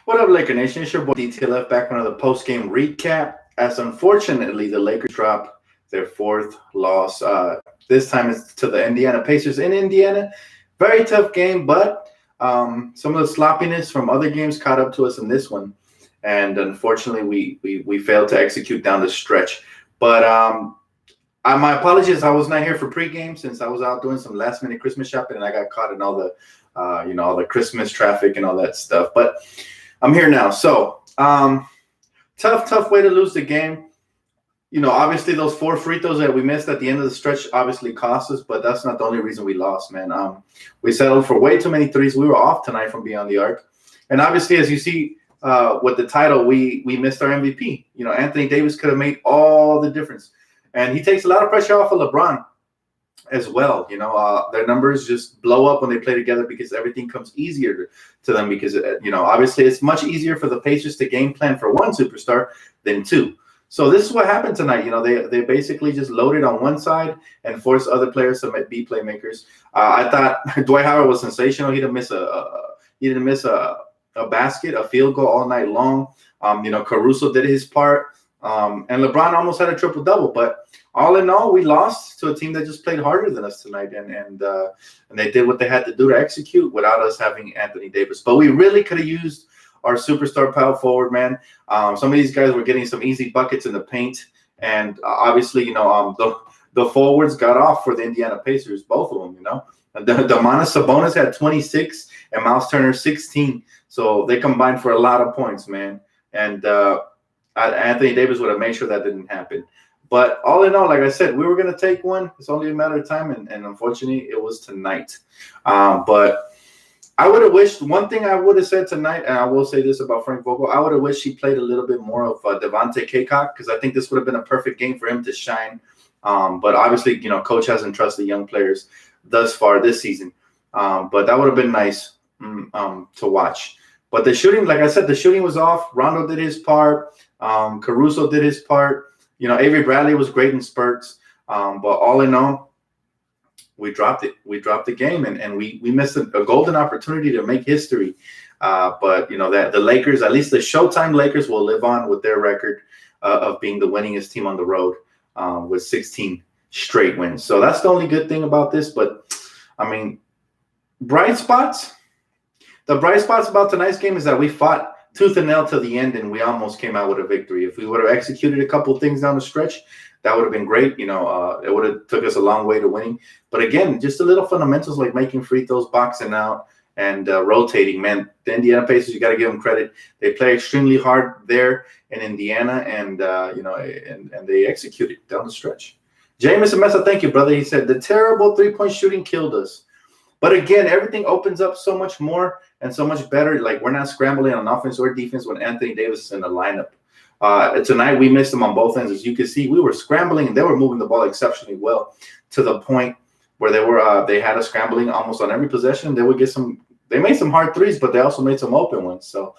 What up, Laker Nation? It's your boy DTLF back on another post-game recap. As unfortunately, the Lakers dropped their fourth loss. This time it's to the Indiana Pacers in Indiana. Very tough game, but some of the sloppiness from other games caught up to us in this one. And unfortunately, we failed to execute down the stretch. But my apologies. I was not here for pregame since I was out doing some last-minute Christmas shopping, and I got caught in all the all the Christmas traffic and all that stuff. But I'm here now. So tough way to lose the game. Obviously those 4 free throws that we missed at the end of the stretch obviously cost us, but that's not the only reason we lost, man. We settled for way too many threes. We were off tonight from beyond the arc. And obviously, as you see with the title, we missed our MVP. Anthony Davis could have made all the difference. And he takes a lot of pressure off of LeBron as well. Their numbers just blow up when they play together because everything comes easier to them because, obviously it's much easier for the Pacers to game plan for one superstar than two. So this is what happened tonight. They basically just loaded on one side and forced other players to be playmakers. I thought Dwight Howard was sensational. He didn't miss a basket, a field goal all night long. Caruso did his part. And LeBron almost had a triple-double. But all in all, we lost to a team that just played harder than us tonight. And they did what they had to do to execute without us having Anthony Davis. But we really could have used our superstar power forward, man. Some of these guys were getting some easy buckets in the paint. And obviously, the forwards got off for the Indiana Pacers, both of them, Domantas Sabonis had 26 and Miles Turner 16. So they combined for a lot of points, man. And Anthony Davis would have made sure that didn't happen. But all in all, like I said, we were going to take one. It's only a matter of time. And unfortunately, it was tonight. But I would have wished one thing I would have said tonight, and I will say this about Frank Vogel. I would have wished he played a little bit more of Devontae Cacok because I think this would have been a perfect game for him to shine. But obviously, coach hasn't trusted young players thus far this season. But that would have been nice to watch. But the shooting, like I said, the shooting was off. Rondo did his part. Caruso did his part. Avery Bradley was great in spurts. But all in all, we dropped it. We dropped the game, and we missed a golden opportunity to make history. But that the Lakers, at least the Showtime Lakers, will live on with their record of being the winningest team on the road with 16 straight wins. So that's the only good thing about this. But I mean, bright spots. The bright spots about tonight's game is that we fought tooth and nail to the end, and we almost came out with a victory. If we would have executed a couple things down the stretch, that would have been great. It would have took us a long way to winning. But again, just the little fundamentals like making free throws, boxing out, and rotating. Man, the Indiana Pacers, you got to give them credit. They play extremely hard there in Indiana, and and they executed down the stretch. Jameson Mesa, thank you, brother. He said the terrible 3-point shooting killed us. But again, everything opens up so much more and so much better. Like we're not scrambling on offense or defense when Anthony Davis is in the lineup. Tonight, we missed them on both ends. As you can see, we were scrambling, and they were moving the ball exceptionally well to the point where they had us scrambling almost on every possession. They made some hard threes, but they also made some open ones. So,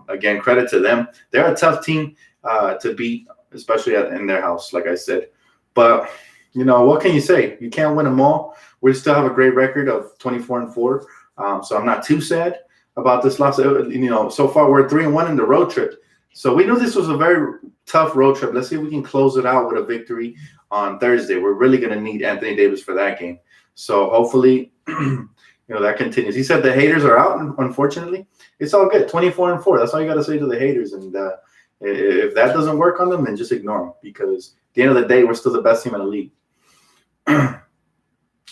again, credit to them. They're a tough team to beat, especially in their house, like I said. But, what can you say? You can't win them all. We still have a great record of 24-4. So I'm not too sad about this loss. So far we're 3-1 in the road trip. So we knew this was a very tough road trip. Let's see if we can close it out with a victory on Thursday. We're really going to need Anthony Davis for that game. So hopefully, that continues. He said the haters are out, unfortunately. It's all good. 24-4. That's all you got to say to the haters. And if that doesn't work on them, then just ignore them because at the end of the day, we're still the best team in the league.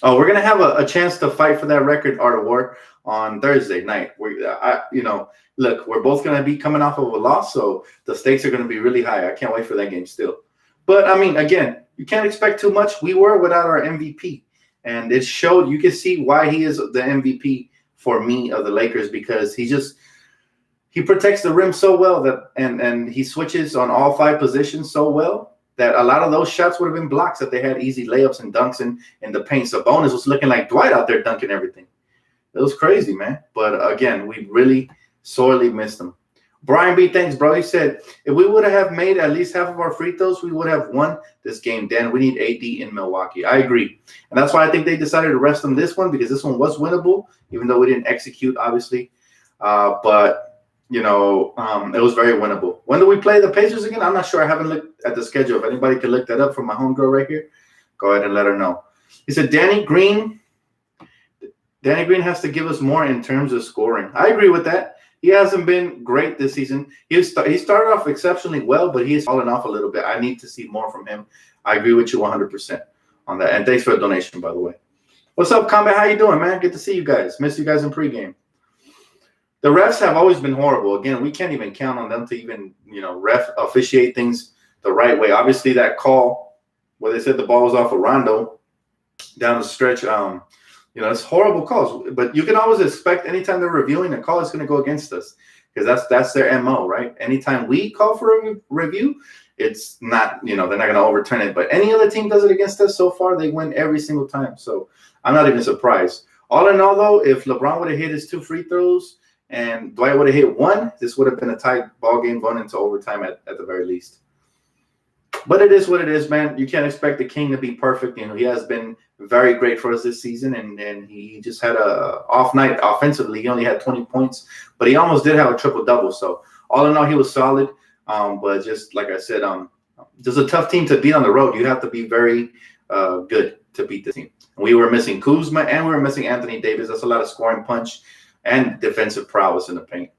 Oh, we're going to have a chance to fight for that record, Art of War, on Thursday night. Look, we're both going to be coming off of a loss, so the stakes are going to be really high. I can't wait for that game still. But, I mean, again, you can't expect too much. We were without our MVP, and it showed. You can see why he is the MVP for me of the Lakers because he protects the rim so well that and he switches on all 5 positions so well that a lot of those shots would have been blocks that they had easy layups and dunks in the paint. Sabonis was looking like Dwight out there dunking everything. It was crazy, man. But, again, we really sorely missed him. Brian B., thanks, bro. He said, if we would have made at least half of our free throws, we would have won this game. Dan, we need AD in Milwaukee. I agree. And that's why I think they decided to rest on this one because this one was winnable, even though we didn't execute, obviously. But it was very winnable. When do we play the Pacers again? I'm not sure. I haven't looked at the schedule. If anybody could look that up from my homegirl right here, go ahead and let her know. He said Danny Green has to give us more in terms of scoring. I agree with that. He hasn't been great this season. He started off exceptionally well, but he has fallen off a little bit. I need to see more from him. I agree with you 100% on that. And thanks for the donation, by the way. What's up, Combat? How you doing, man? Good to see you guys. Miss you guys in pregame. The refs have always been horrible. Again, we can't even count on them to even, officiate things the right way. Obviously, that call where they said the ball was off of Rondo down the stretch, it's horrible calls. But you can always expect anytime they're reviewing a call, it's going to go against us because that's their MO, right? Anytime we call for a review, it's not, they're not going to overturn it. But any other team does it against us so far, they win every single time. So I'm not even surprised. All in all, though, if LeBron would have hit his 2 free throws, and Dwight would have hit 1, this would have been a tight ball game going into overtime at the very least. But it is what it is, man. You can't expect the King to be perfect. He has been very great for us this season, and he just had a off night offensively. He only had 20 points, but he almost did have a triple-double. So all in all, he was solid. But just like I said, just a tough team to beat on the road. You have to be very good to beat the team. We were missing Kuzma, and we were missing Anthony Davis. That's a lot of scoring punch and defensive prowess in the paint.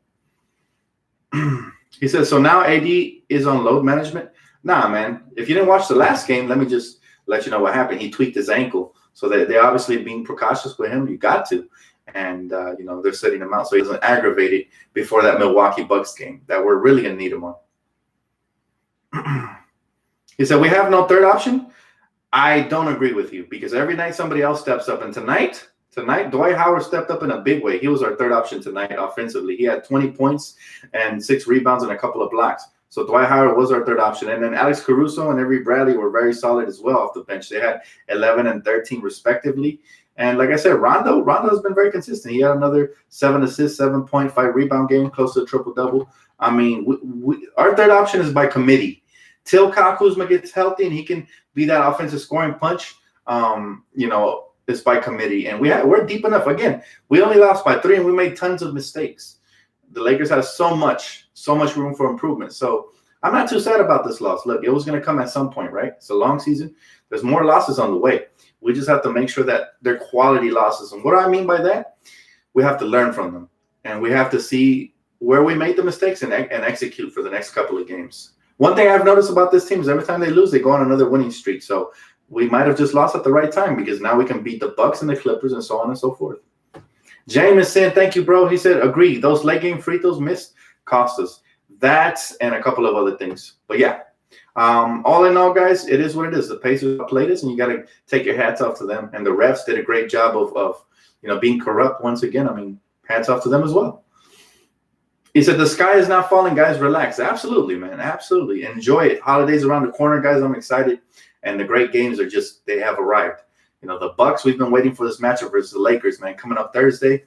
He says, so now AD is on load management? Nah, man. If you didn't watch the last game, let me just let you know what happened. He tweaked his ankle. So they're obviously being precautious with him. You got to. And, they're setting him out so he doesn't aggravate it before that Milwaukee Bucks game that we're really going to need him on. He said, we have no third option? I don't agree with you because every night somebody else steps up. And tonight, Dwight Howard stepped up in a big way. He was our third option tonight offensively. He had 20 points and 6 rebounds and a couple of blocks. So Dwight Howard was our third option. And then Alex Caruso and Avery Bradley were very solid as well off the bench. They had 11 and 13 respectively. And like I said, Rondo has been very consistent. He had another 7 assists, 7.5 rebound game, close to a triple-double. I mean, our third option is by committee. Till Kyle Kuzma gets healthy and he can be that offensive scoring punch, it's by committee. And we're deep enough. Again, we only lost by 3 and we made tons of mistakes. The Lakers have so much room for improvement. So I'm not too sad about this loss. Look, it was going to come at some point, right? It's a long season. There's more losses on the way. We just have to make sure that they're quality losses. And what do I mean by that? We have to learn from them. And we have to see where we made the mistakes and execute for the next couple of games. One thing I've noticed about this team is every time they lose, they go on another winning streak. So we might have just lost at the right time because now we can beat the Bucks and the Clippers and so on and so forth. James is saying, thank you, bro. He said, agree. Those late game free throws missed cost us. That and a couple of other things. But yeah, all in all, guys, it is what it is. The Pacers played us, and you got to take your hats off to them. And the refs did a great job of being corrupt once again. I mean, hats off to them as well. He said, the sky is not falling, guys. Relax. Absolutely, man. Absolutely. Enjoy it. Holidays around the corner, guys. I'm excited. And the great games are they have arrived. The Bucks, we've been waiting for this matchup versus the Lakers, man, coming up Thursday.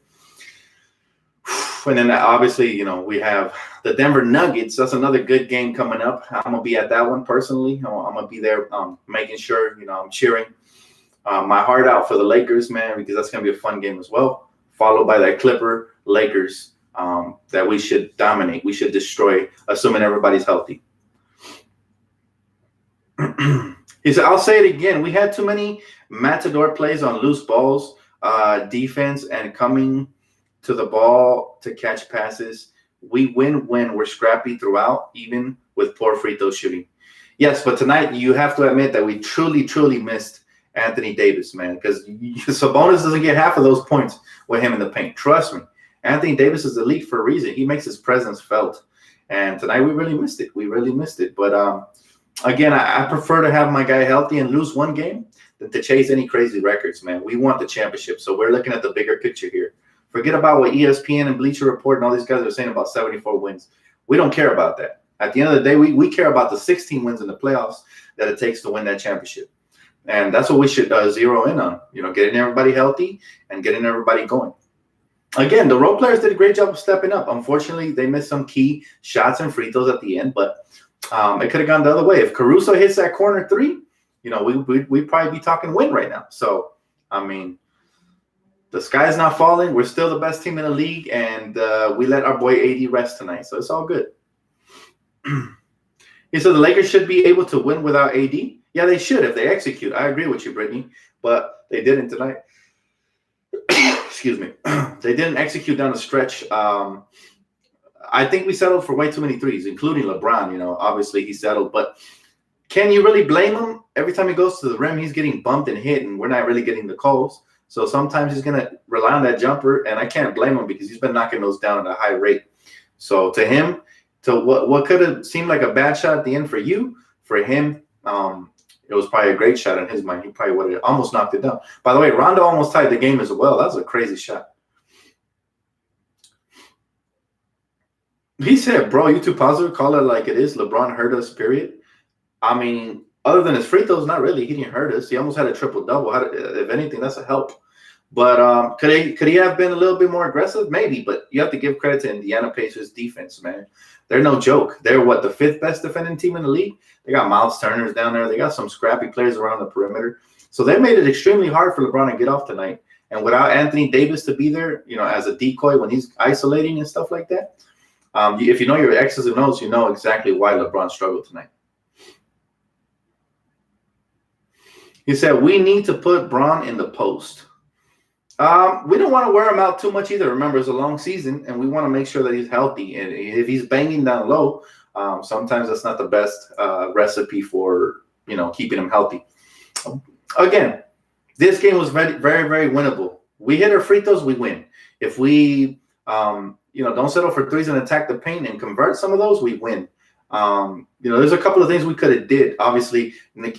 And then obviously, we have the Denver Nuggets. That's another good game coming up. I'm going to be at that one personally. I'm going to be there making sure, I'm cheering my heart out for the Lakers, man, because that's going to be a fun game as well. Followed by that Clipper Lakers that we should dominate. We should destroy, assuming everybody's healthy. He said, I'll say it again. We had too many matador plays on loose balls, defense, and coming to the ball to catch passes. We win when we're scrappy throughout, even with poor free throw shooting. Yes, but tonight you have to admit that we truly, truly missed Anthony Davis, man, because Sabonis doesn't get half of those points with him in the paint. Trust me. Anthony Davis is elite for a reason. He makes his presence felt. And tonight we really missed it. We really missed it. But again, I prefer to have my guy healthy and lose one game than to chase any crazy records, man. We want the championship. So we're looking at the bigger picture here. Forget about what ESPN and Bleacher Report and all these guys are saying about 74 wins. We don't care about that. At the end of the day, we care about the 16 wins in the playoffs that it takes to win that championship. And that's what we should zero in on, getting everybody healthy and getting everybody going. Again, the role players did a great job of stepping up. Unfortunately, they missed some key shots and free throws at the end, but it could have gone the other way. If Caruso hits that corner 3, we'd probably be talking win right now. So, I mean, The sky's not falling. We're still the best team in the league, and we let our boy AD rest tonight, so it's all good. He said the Lakers should be able to win without AD. Yeah, they should if they execute. I agree with you, Brittany, but they didn't tonight. Excuse me. They didn't execute down the stretch. I think we settled for way too many threes, including LeBron. You know, obviously he settled, but can you really blame him? Every time he goes to the rim, he's getting bumped and hit, and we're not really getting the calls. So sometimes he's going to rely on that jumper, and I can't blame him because he's been knocking those down at a high rate. So to him, to what could have seemed like a bad shot at the end for you, for him, it was probably a great shot in his mind. He probably would have almost knocked it down. By the way, Rondo almost tied the game as well. That was a crazy shot. He said, bro, you too positive. Call it like it is. LeBron hurt us, period. I mean, other than his free throws, not really. He didn't hurt us. He almost had a triple-double. If anything, that's a help. But could he have been a little bit more aggressive? Maybe, but you have to give credit to Indiana Pacers defense, man. They're no joke. They're, the fifth best defending team in the league? They got Miles Turners down there. They got some scrappy players around the perimeter. So they made it extremely hard for LeBron to get off tonight. And without Anthony Davis to be there, you know, as a decoy when he's isolating and stuff like that, if you know your X's and O's, you know exactly why LeBron struggled tonight. He said, we need to put Bron in the post. We don't want to wear him out too much either. Remember, it's a long season, and we want to make sure that he's healthy. And if he's banging down low, sometimes that's not the best recipe for, you know, keeping him healthy. Again, this game was very, very, very winnable. We hit our free throws, we win. If we, you know, don't settle for threes and attack the paint and convert some of those, we win. You know, there's a couple of things we could have did. Obviously,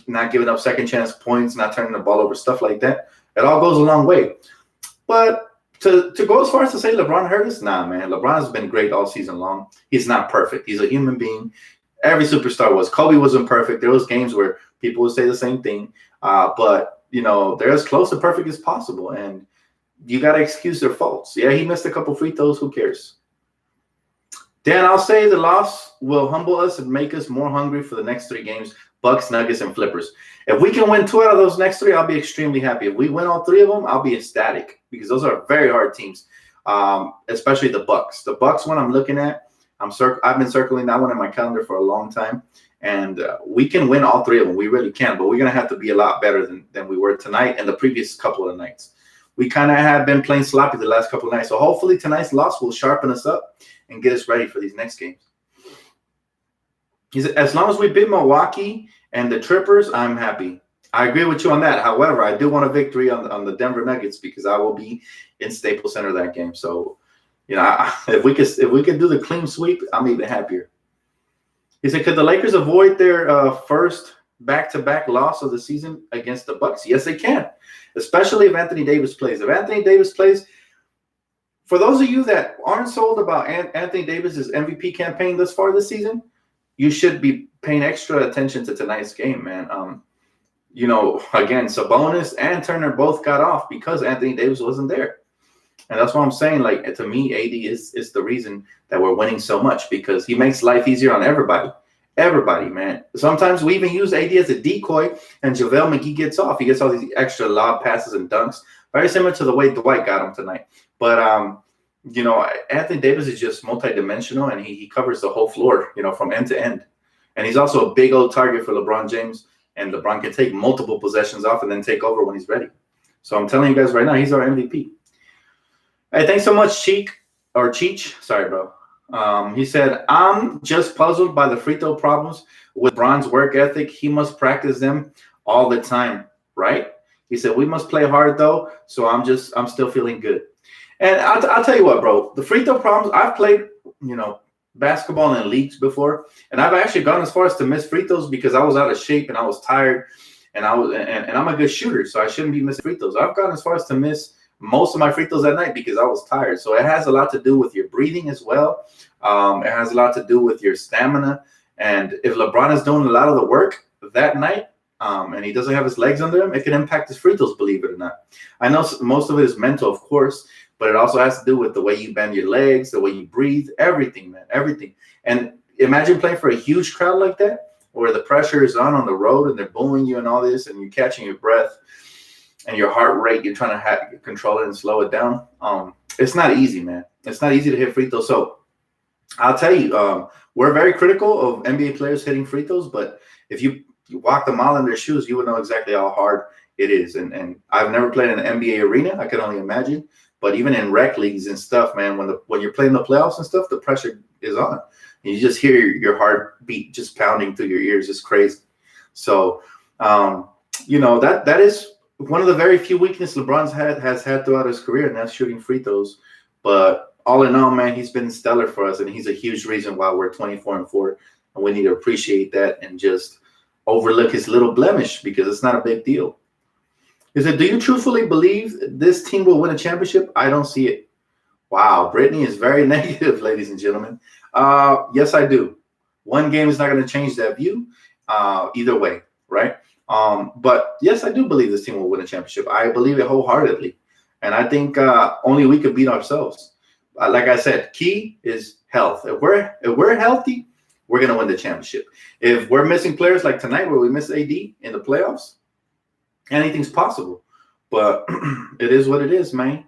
not giving up second chance points, not turning the ball over, stuff like that. It all goes a long way. But to go as far as to say LeBron hurt us, nah, man. LeBron's been great all season long. He's not perfect. He's a human being. Every superstar was. Kobe wasn't perfect. There was games where people would say the same thing. But, you know, they're as close to perfect as possible. And you got to excuse their faults. Yeah, he missed a couple free throws. Who cares? Dan, I'll say the loss will humble us and make us more hungry for the next 3 games, Bucks, Nuggets, and Flippers. If we can win 2 out of those next 3, I'll be extremely happy. If we win all 3 of them, I'll be ecstatic because those are very hard teams, especially the Bucks. The Bucks one I'm looking at, I've been circling that one in my calendar for a long time, and we can win all 3 of them. We really can, but we're going to have to be a lot better than we were tonight and the previous couple of nights. We kind of have been playing sloppy the last couple of nights, so hopefully tonight's loss will sharpen us up and get us ready for these next games. He said, as long as we beat Milwaukee and the Trippers, I'm happy. I agree with you on that. However, I do want a victory on the Denver Nuggets because I will be in Staples Center that game. So, you know, if we could do the clean sweep, I'm even happier. He said, could the Lakers avoid their first back-to-back loss of the season against the Bucks? Yes, they can, especially if Anthony Davis plays. If Anthony Davis plays, for those of you that aren't sold about Anthony Davis's MVP campaign thus far this season, you should be paying extra attention to tonight's game, man. You know, again, Sabonis and Turner both got off because Anthony Davis wasn't there. And that's what I'm saying. Like, to me, AD is the reason that we're winning so much because he makes life easier on everybody. Everybody, man. Sometimes we even use AD as a decoy, and JaVale McGee gets off. He gets all these extra lob passes and dunks, very similar to the way Dwight got him tonight. But, you know, Anthony Davis is just multidimensional, and he covers the whole floor, you know, from end to end. And he's also a big old target for LeBron James, and LeBron can take multiple possessions off and then take over when he's ready. So I'm telling you guys right now, he's our MVP. Hey, thanks so much, Cheech. Sorry, bro. He said, I'm just puzzled by the free throw problems with Bron's work ethic. He must practice them all the time, right? He said, we must play hard, though, so I'm still feeling good. And I'll tell you what, bro, the free throw problems, I've played, you know, basketball in leagues before, and I've actually gone as far as to miss free throws because I was out of shape and I was tired, and I'm a good shooter, so I shouldn't be missing free throws. I've gone as far as to miss most of my free throws at night because I was tired. So it has a lot to do with your breathing as well. It has a lot to do with your stamina. And if LeBron is doing a lot of the work that night, and he doesn't have his legs under him, it can impact his free throws, believe it or not. I know most of it is mental, of course, but it also has to do with the way you bend your legs, the way you breathe, everything, man, everything. And imagine playing for a huge crowd like that, where the pressure is on the road and they're booing you and all this, and you're catching your breath. and your heart rate, you're trying to control it and slow it down. It's not easy, man. It's not easy to hit free throws. So I'll tell you, we're very critical of NBA players hitting free throws, but if you walk the mile in their shoes, you would know exactly how hard it is. And I've never played in an NBA arena. I can only imagine. But even in rec leagues and stuff, man, when you're playing the playoffs and stuff, the pressure is on. And you just hear your heartbeat just pounding through your ears. It's crazy. So, that is one of the very few weaknesses LeBron has had throughout his career, and that's shooting free throws. But all in all, man, he's been stellar for us, and he's a huge reason why we're 24-4, and we need to appreciate that and just overlook his little blemish because it's not a big deal. He said, do you truthfully believe this team will win a championship? I don't see it. Wow, Brittany is very negative, ladies and gentlemen. Yes, I do. One game is not going to change that view either way, right? But yes, I do believe this team will win a championship. I believe it wholeheartedly. And I think only we could beat ourselves. Like I said, key is health. If we're healthy, we're going to win the championship. If we're missing players like tonight where we miss AD in the playoffs, anything's possible. But it is what it is, man.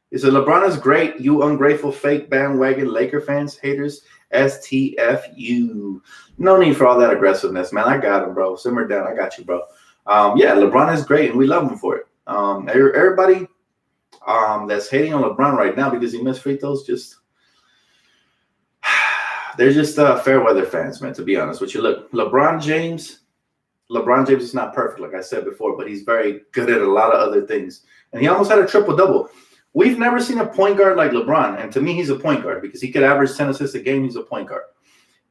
He said, LeBron is great. You ungrateful fake bandwagon Laker fans, haters, STFU. No need for all that aggressiveness, man. I got him, bro. Simmer down. I got you, bro. Yeah, LeBron is great, and we love him for it. Everybody that's hating on LeBron right now because he missed free throws, they're just fair weather fans, man, to be honest with you. Look, LeBron James is not perfect, like I said before, but he's very good at a lot of other things. And he almost had a triple-double. We've never seen a point guard like LeBron, and to me, he's a point guard because he could average 10 assists a game. He's a point guard.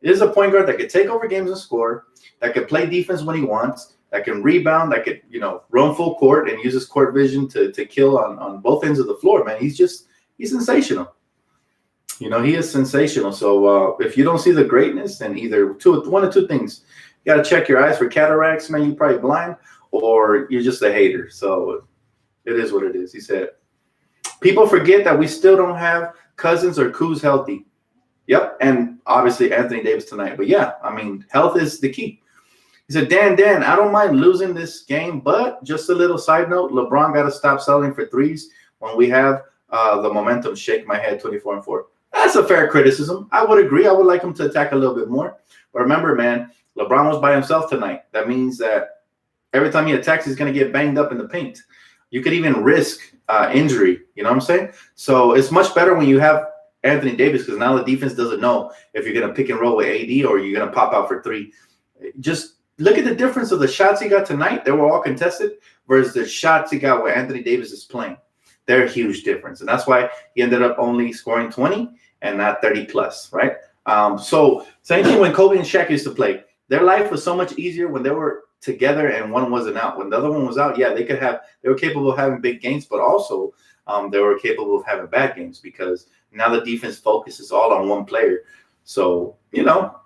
He is a point guard that could take over games and score, that could play defense when he wants, that can rebound, that could, run full court and use his court vision to kill on both ends of the floor, man. He's sensational. He is sensational. So if you don't see the greatness, then either one or two things. You got to check your eyes for cataracts, man. You're probably blind, or you're just a hater. So it is what it is. He said, people forget that we still don't have Cousins or Kuz healthy. Yep, and obviously Anthony Davis tonight. But yeah, health is the key. He said, Dan, I don't mind losing this game, but just a little side note, LeBron got to stop selling for threes when we have the momentum. Shake my head, 24-4. That's a fair criticism. I would agree. I would like him to attack a little bit more. But remember, man, LeBron was by himself tonight. That means that every time he attacks, he's going to get banged up in the paint. You could even risk injury. You know what I'm saying? So it's much better when you have Anthony Davis because now the defense doesn't know if you're going to pick and roll with AD or you're going to pop out for three. Just look at the difference of the shots he got tonight. They were all contested versus the shots he got where Anthony Davis is playing. They're a huge difference. And that's why he ended up only scoring 20 and not 30 plus, right? So same thing when Kobe and Shaq used to play. Their life was so much easier when they were together and one wasn't out. When the other one was out, yeah, they were capable of having big games, but also they were capable of having bad games because now the defense focuses all on one player. So,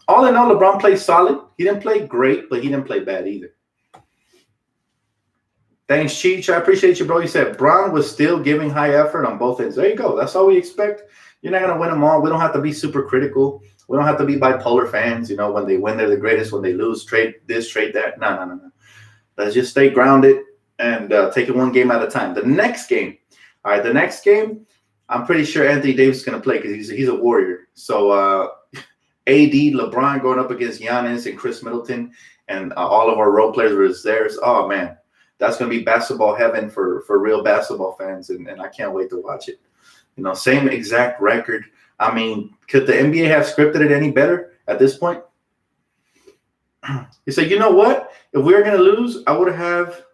all in all, LeBron played solid. He didn't play great, but he didn't play bad either. Thanks, Cheech. I appreciate you, bro. You said Bron was still giving high effort on both ends. There you go. That's all we expect. You're not going to win them all. We don't have to be super critical. We don't have to be bipolar fans. When they win, they're the greatest. When they lose, trade this, trade that. No. Let's just stay grounded and take it one game at a time. The next game, I'm pretty sure Anthony Davis is going to play because he's a warrior. So AD, LeBron going up against Giannis and Chris Middleton and all of our role players versus theirs. Oh, man. That's going to be basketball heaven for real basketball fans, and I can't wait to watch it. Same exact record. Could the NBA have scripted it any better at this point? He said, you know what? If we were going to lose, I would have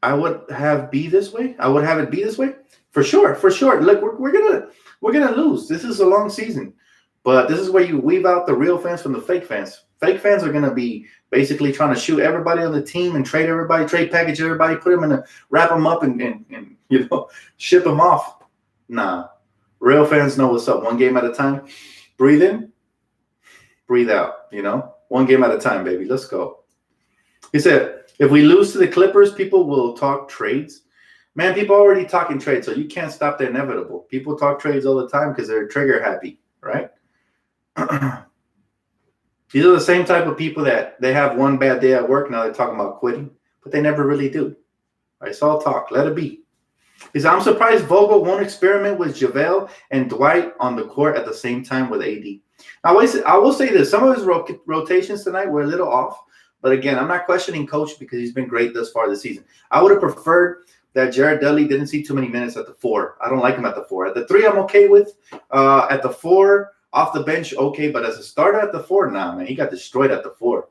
it be this way. I would have it be this way. For sure. Look, we're gonna lose. This is a long season. But this is where you weave out the real fans from the fake fans. Fake fans are going to be basically trying to shoot everybody on the team and trade package everybody, put them wrap them up and ship them off. Nah. Real fans know what's up. One game at a time. Breathe in, breathe out, One game at a time, baby. Let's go. He said, if we lose to the Clippers, people will talk trades. Man, people are already talking trades, so you can't stop the inevitable. People talk trades all the time because they're trigger happy, right? These are the same type of people that they have one bad day at work. Now they're talking about quitting. but they never really do. It's all talk. Let it be. He said, I'm surprised Vogel won't experiment with JaVale and Dwight on the court at the same time with AD. I will say this. Some of his rotations tonight were a little off. But again, I'm not questioning Coach because he's been great thus far this season. I would have preferred that Jared Dudley didn't see too many minutes at the 4. I don't like him at the 4. At the 3, I'm okay with. At the 4, off the bench, okay. But as a starter at the 4, nah, man. He got destroyed at the 4.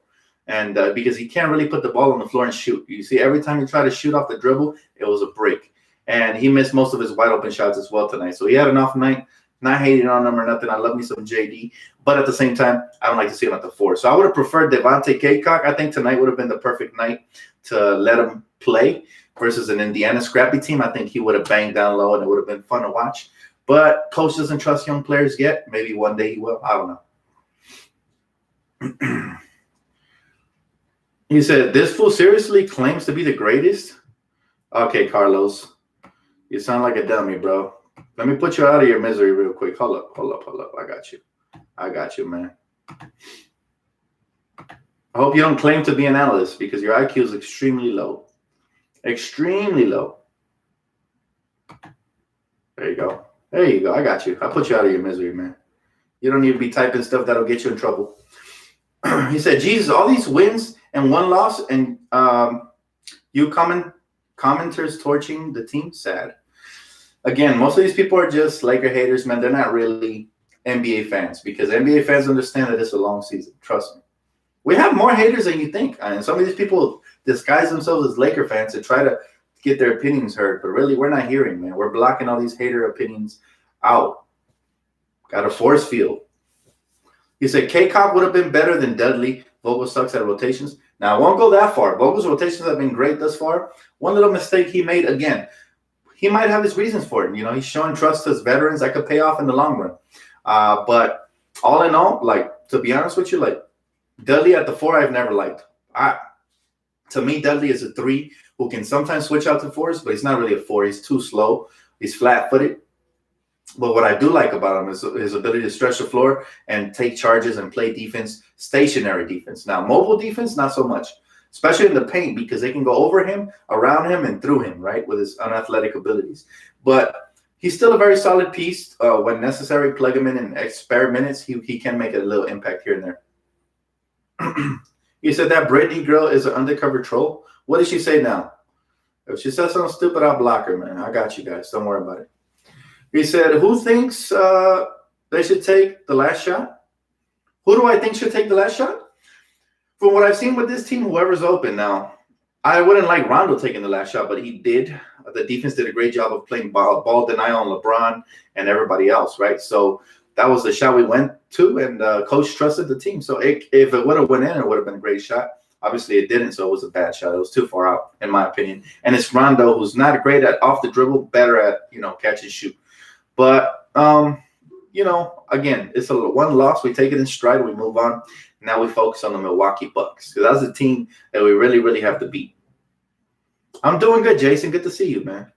And because he can't really put the ball on the floor and shoot. You see, every time he tried to shoot off the dribble, it was a break. And he missed most of his wide open shots as well tonight. So he had an off night. Not hating on him or nothing. I love me some JD. But at the same time, I don't like to see him at the 4. So I would have preferred Devontae Kaycock. I think tonight would have been the perfect night to let him play versus an Indiana scrappy team. I think he would have banged down low and it would have been fun to watch. But Coach doesn't trust young players yet. Maybe one day he will. I don't know. He said, this fool seriously claims to be the greatest? Okay, Carlos. You sound like a dummy, bro. Let me put you out of your misery real quick. Hold up. I got you, man. I hope you don't claim to be an analyst because your IQ is extremely low. Extremely low. There you go. I got you. I put you out of your misery, man. You don't need to be typing stuff that'll get you in trouble. He said, Jesus, all these wins and one loss and you commenters torching the team? Sad. Again, most of these people are just Laker haters, man. They're not really NBA fans because NBA fans understand that it's a long season. Trust me. We have more haters than you think. And some of these people disguise themselves as Laker fans to try to get their opinions heard. But really, we're not hearing, man. We're blocking all these hater opinions out. Got a force field. He said K-Cop would have been better than Dudley. Vogel sucks at rotations. Now, I won't go that far. Vogel's rotations have been great thus far. One little mistake he made, again, he might have his reasons for it. You know, he's showing trust to his veterans that could pay off in the long run. But all in all, like, to be honest with you, like, Dudley at the 4, I've never liked. To me, Dudley is a 3 who can sometimes switch out to 4s, but he's not really a 4. He's too slow. He's flat-footed. But what I do like about him is his ability to stretch the floor and take charges and play defense, stationary defense. Now, mobile defense, not so much, especially in the paint because they can go over him, around him, and through him, right, with his unathletic abilities. But he's still a very solid piece. When necessary, plug him in and spare minutes, he can make a little impact here and there. He said that Brittany girl is an undercover troll. What did she say now? If she says something stupid, I'll block her, man. I got you guys. Don't worry about it. He said, who thinks they should take the last shot? Who do I think should take the last shot? From what I've seen with this team, whoever's open now, I wouldn't like Rondo taking the last shot, but he did. The defense did a great job of playing ball denial on LeBron and everybody else, right? So that was the shot we went to, and Coach trusted the team. So if it would have went in, it would have been a great shot. Obviously, it didn't, so it was a bad shot. It was too far out, in my opinion. And it's Rondo, who's not great at off the dribble, better at, catch and shoot. But, again, it's one loss. We take it in stride. We move on. Now we focus on the Milwaukee Bucks. So that's a team that we really, really have to beat. I'm doing good, Jason. Good to see you, man.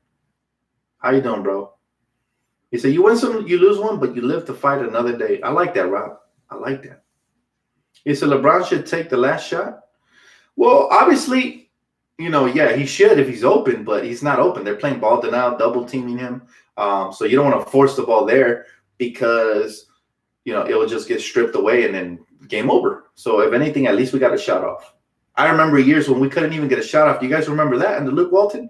How you doing, bro? He said, you win some, you lose one, but you live to fight another day. I like that, Rob. I like that. He said LeBron should take the last shot. Well, obviously, he should if he's open, but he's not open. They're playing ball denial, double teaming him. So you don't want to force the ball there because, it will just get stripped away and then game over. So if anything, at least we got a shot off. I remember years when we couldn't even get a shot off. Do you guys remember that? And the Luke Walton?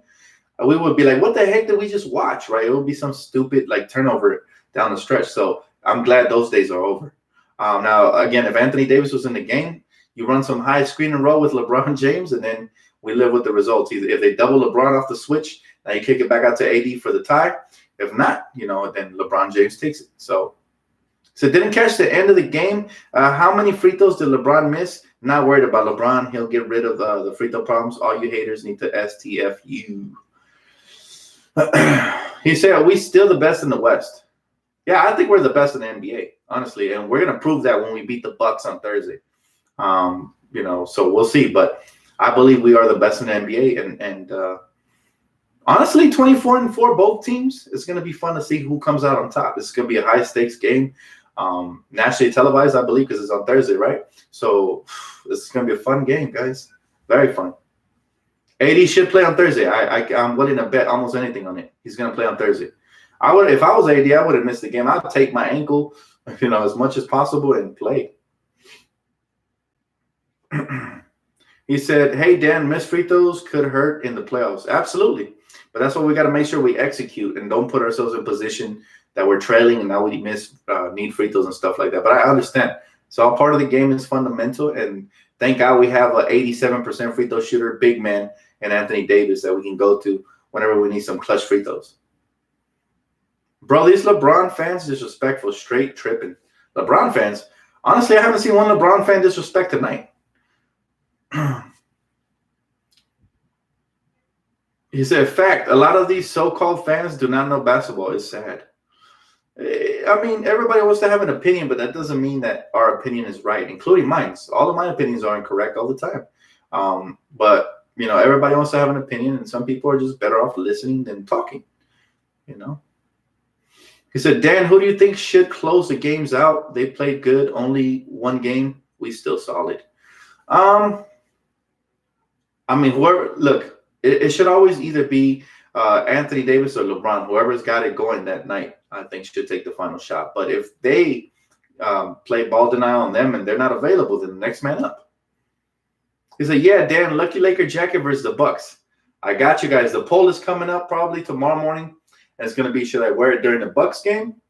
We would be like, what the heck did we just watch, right? It would be some stupid, turnover down the stretch. So I'm glad those days are over. Now, again, if Anthony Davis was in the game, you run some high screen and roll with LeBron James, and then we live with the results. Either if they double LeBron off the switch, now you kick it back out to AD for the tie. If not, then LeBron James takes it. So didn't catch the end of the game. How many free throws did LeBron miss? Not worried about LeBron. He'll get rid of the free throw problems. All you haters need to STFU. He said, are we still the best in the West? Yeah, I think we're the best in the NBA, honestly. And we're going to prove that when we beat the Bucks on Thursday. So we'll see. But I believe we are the best in the NBA. And honestly, 24-4, both teams, it's going to be fun to see who comes out on top. It's going to be a high-stakes game. Nationally televised, I believe, because it's on Thursday, right? So this is going to be a fun game, guys. Very fun. AD should play on Thursday. I'm willing to bet almost anything on it. He's going to play on Thursday. I would, if I was AD, I would have missed the game. I'd take my ankle, as much as possible and play. He said, "Hey Dan, missed free throws could hurt in the playoffs." Absolutely, but that's why we got to make sure we execute and don't put ourselves in position that we're trailing and now we need free throws and stuff like that. But I understand. So all part of the game is fundamental, and thank God we have an 87% free throw shooter, big man, and Anthony Davis that we can go to whenever we need some clutch free throws. Bro, these LeBron fans disrespectful, straight tripping. LeBron fans, honestly, I haven't seen one LeBron fan disrespect tonight. He said, "Fact, a lot of these so-called fans do not know basketball. It's sad." I mean, everybody wants to have an opinion, but that doesn't mean that our opinion is right, including mine. All of my opinions are incorrect all the time. But, everybody wants to have an opinion, and some people are just better off listening than talking, He said, "Dan, who do you think should close the games out? They played good, only one game. We still solid." I mean, look, it should always either be Anthony Davis or LeBron. Whoever's got it going that night, I think, should take the final shot. But if they play ball denial on them and they're not available, then the next man up. He said, "Yeah, Dan, lucky Laker jacket versus the Bucks. I got you guys. The poll is coming up probably tomorrow morning. And it's going to be, should I wear it during the Bucks game,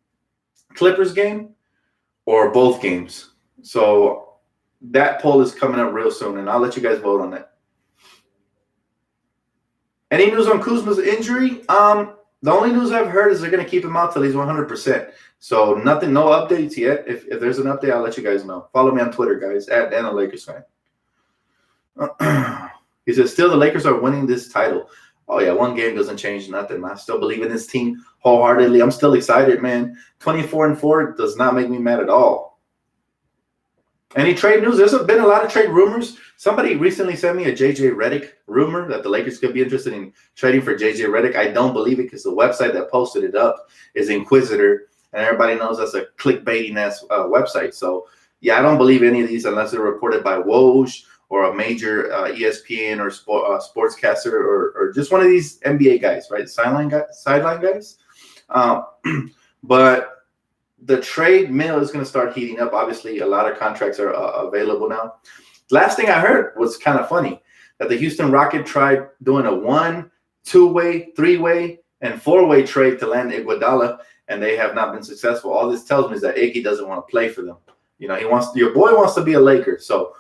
Clippers game, or both games?" So that poll is coming up real soon, and I'll let you guys vote on that. Any news on Kuzma's injury? The only news I've heard is they're going to keep him out till he's 100%. So nothing, no updates yet. If there's an update, I'll let you guys know. Follow me on Twitter, guys, @Dan a Lakers fan. He says, "Still, the Lakers are winning this title." Oh, yeah, one game doesn't change nothing, man. I still believe in this team wholeheartedly. I'm still excited, man. 24-4 does not make me mad at all. Any trade news? There's been a lot of trade rumors. Somebody recently sent me a J.J. Redick rumor that the Lakers could be interested in trading for J.J. Redick. I don't believe it because the website that posted it up is Inquisitor, and everybody knows that's a clickbaiting-ass website. So, yeah, I don't believe any of these unless they're reported by Woj or a major ESPN or sportscaster or just one of these NBA guys, right? Sideline guys. But the trade mill is going to start heating up. Obviously, a lot of contracts are available now. Last thing I heard was kind of funny, that the Houston Rockets tried doing a 1, 2-way, 3-way, and 4-way trade to land Iguodala, and they have not been successful. All this tells me is that Iggy doesn't want to play for them. Your boy wants to be a Laker. So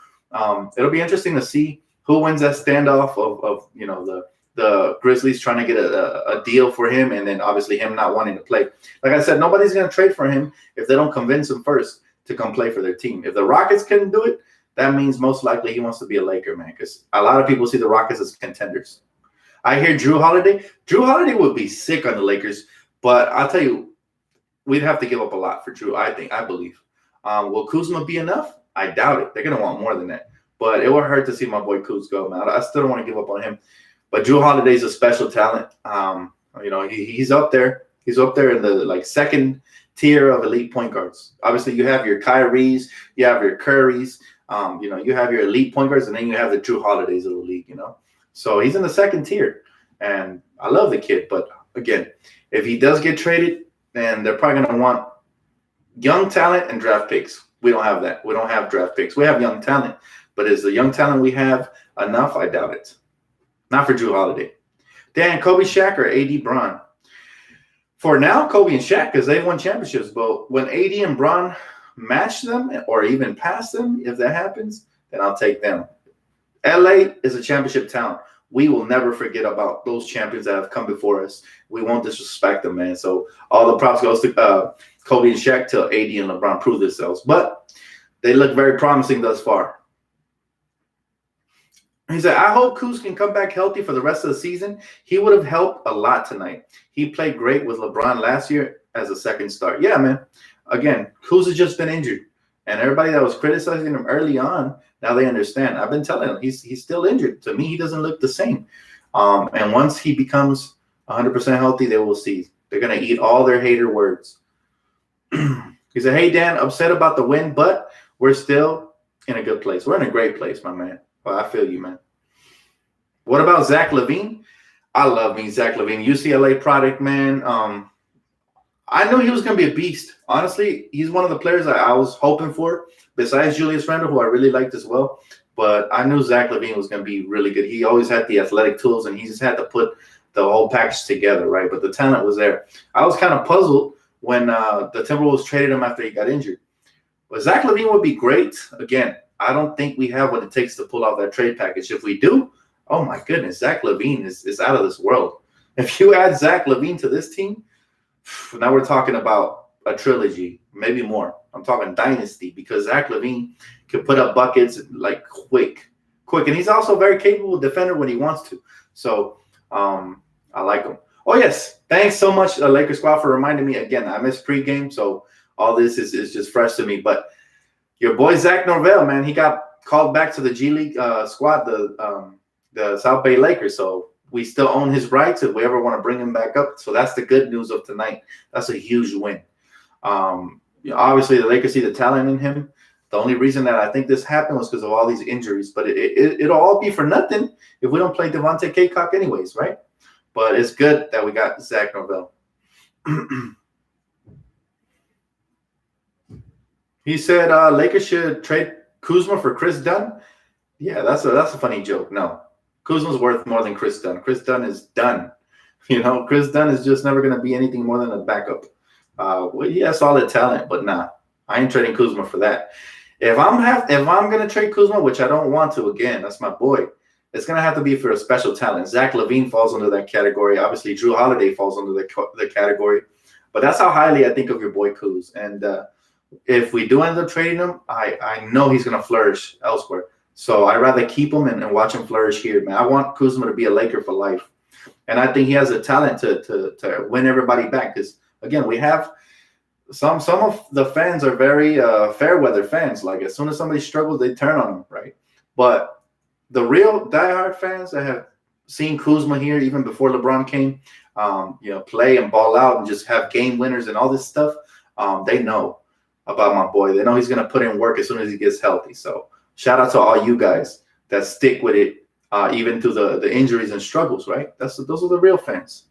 it'll be interesting to see who wins that standoff of the Grizzlies trying to get a deal for him, and then obviously him not wanting to play. Like I said, nobody's going to trade for him if they don't convince him first to come play for their team. If the Rockets couldn't do it, that means most likely he wants to be a Laker, man, because a lot of people see the Rockets as contenders. I hear Drew Holiday. Drew Holiday would be sick on the Lakers, but I'll tell you, we'd have to give up a lot for Drew, I believe. Will Kuzma be enough? I doubt it. They're going to want more than that. But it would hurt to see my boy Kuz go, man. I still don't want to give up on him. But Drew Holiday's a special talent. He's up there. He's up there in the second tier of elite point guards. Obviously, you have your Kyries, you have your Currys, you have your elite point guards, and then you have the Drew Holidays of the league. So he's in the second tier, and I love the kid. But again, if he does get traded, then they're probably going to want young talent and draft picks. We don't have that. We don't have draft picks. We have young talent, but is the young talent we have enough? I doubt it. Not for Drew Holiday. Dan, Kobe, Shaq, or AD, Bron? For now, Kobe and Shaq, because they've won championships. But when AD and Bron match them or even pass them, if that happens, then I'll take them. LA is a championship town. We will never forget about those champions that have come before us. We won't disrespect them, man. So all the props goes to Kobe and Shaq till AD and LeBron prove themselves. But they look very promising thus far. He said, "I hope Kuz can come back healthy for the rest of the season. He would have helped a lot tonight. He played great with LeBron last year as a second start." Yeah, man. Again, Kuz has just been injured. And everybody that was criticizing him early on, now they understand. I've been telling them he's still injured. To me, he doesn't look the same. And once he becomes 100% healthy, they will see. They're going to eat all their hater words. He said, "Hey, Dan, upset about the win, but we're still in a good place. We're in a great place, my man." Well, I feel you, man. What about Zach Lavine? I love me Zach Lavine, UCLA product, man. I knew he was going to be a beast. Honestly, he's one of the players that I was hoping for, besides Julius Randle, who I really liked as well. But I knew Zach Lavine was going to be really good. He always had the athletic tools, and he just had to put the whole package together, right? But the talent was there. I was kind of puzzled when the Timberwolves traded him after he got injured. But Zach Lavine would be great. Again, I don't think we have what it takes to pull off that trade package. If we do, oh my goodness, Zach Lavine is out of this world. If you add Zach Lavine to this team, now we're talking about a trilogy, maybe more. I'm talking dynasty, because Zach Lavine can put up buckets like quick. And he's also a very capable defender when he wants to. So I like him. Oh, yes. Thanks so much, Lakers squad, for reminding me. Again, I missed pregame, so all this is just fresh to me. But your boy Zach Norvell, man, he got called back to the G League squad, the South Bay Lakers. So we still own his rights if we ever want to bring him back up. So that's the good news of tonight. That's a huge win. Obviously, the Lakers see the talent in him. The only reason that I think this happened was because of all these injuries. But it'll all be for nothing if we don't play Devontae Kaycock anyways, right? But it's good that we got Zach Norvell. He said Lakers should trade Kuzma for Chris Dunn. Yeah, that's a funny joke. No, Kuzma's worth more than Chris Dunn. Chris Dunn is done. Chris Dunn is just never going to be anything more than a backup. Well, he has solid talent, but nah, I ain't trading Kuzma for that. If I'm going to trade Kuzma, which I don't want to, again, that's my boy, it's going to have to be for a special talent. Zach Lavine falls under that category. Obviously, Drew Holiday falls under the category. But that's how highly I think of your boy Kuz. And if we do end up trading him, I know he's going to flourish elsewhere. So I'd rather keep him and watch him flourish here, man. I want Kuzma to be a Laker for life. And I think he has a talent to win everybody back. Because, again, we have some of the fans are very fair weather fans. Like, as soon as somebody struggles, they turn on him, right? But the real diehard fans that have seen Kuzma here even before LeBron came, play and ball out and just have game winners and all this stuff, they know about my boy. They know he's going to put in work as soon as he gets healthy. So shout out to all you guys that stick with it, even through the injuries and struggles, right? Those are the real fans.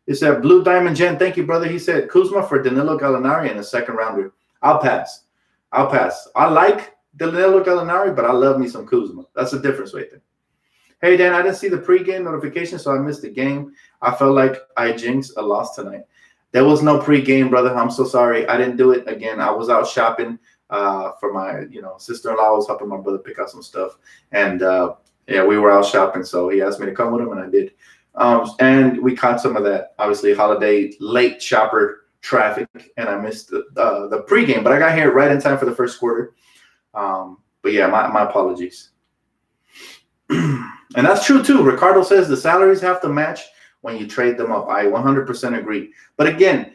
It said Blue Diamond Jen, thank you, brother. He said Kuzma for Danilo Gallinari in a second rounder. I'll pass. I like Danilo Gallinari, but I love me some Kuzma. That's the difference right there. Hey, Dan, I didn't see the pregame notification, so I missed the game. I felt like I jinxed a loss tonight. There was no pregame, brother. I'm so sorry. I didn't do it again. I was out shopping for my, sister-in-law. I was helping my brother pick out some stuff. And, we were out shopping, so he asked me to come with him, and I did. And we caught some of that, obviously, holiday late shopper traffic, and I missed the pregame. But I got here right in time for the first quarter. But, yeah, my apologies. And that's true, too. Ricardo says the salaries have to match when you trade them up. I 100% agree. But, again,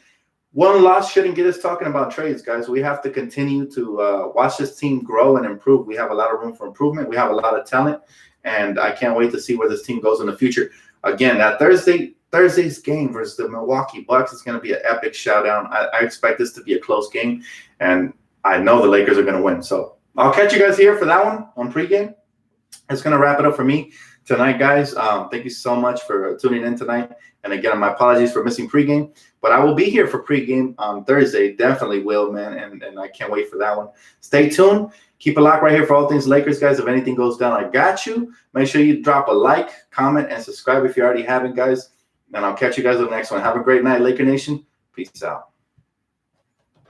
one loss shouldn't get us talking about trades, guys. We have to continue to watch this team grow and improve. We have a lot of room for improvement. We have a lot of talent, and I can't wait to see where this team goes in the future. Again, that Thursday's game versus the Milwaukee Bucks is going to be an epic showdown. I expect this to be a close game, and I know the Lakers are going to win. So I'll catch you guys here for that one on pregame. It's going to wrap it up for me tonight, guys. Thank you so much for tuning in tonight. And again, my apologies for missing pregame, but I will be here for pregame on Thursday. Definitely will, man. And I can't wait for that one. Stay tuned. Keep a lock right here for all things Lakers, guys. If anything goes down, I got you. Make sure you drop a like, comment, and subscribe if you already haven't, guys. And I'll catch you guys on the next one. Have a great night, Laker Nation. Peace out.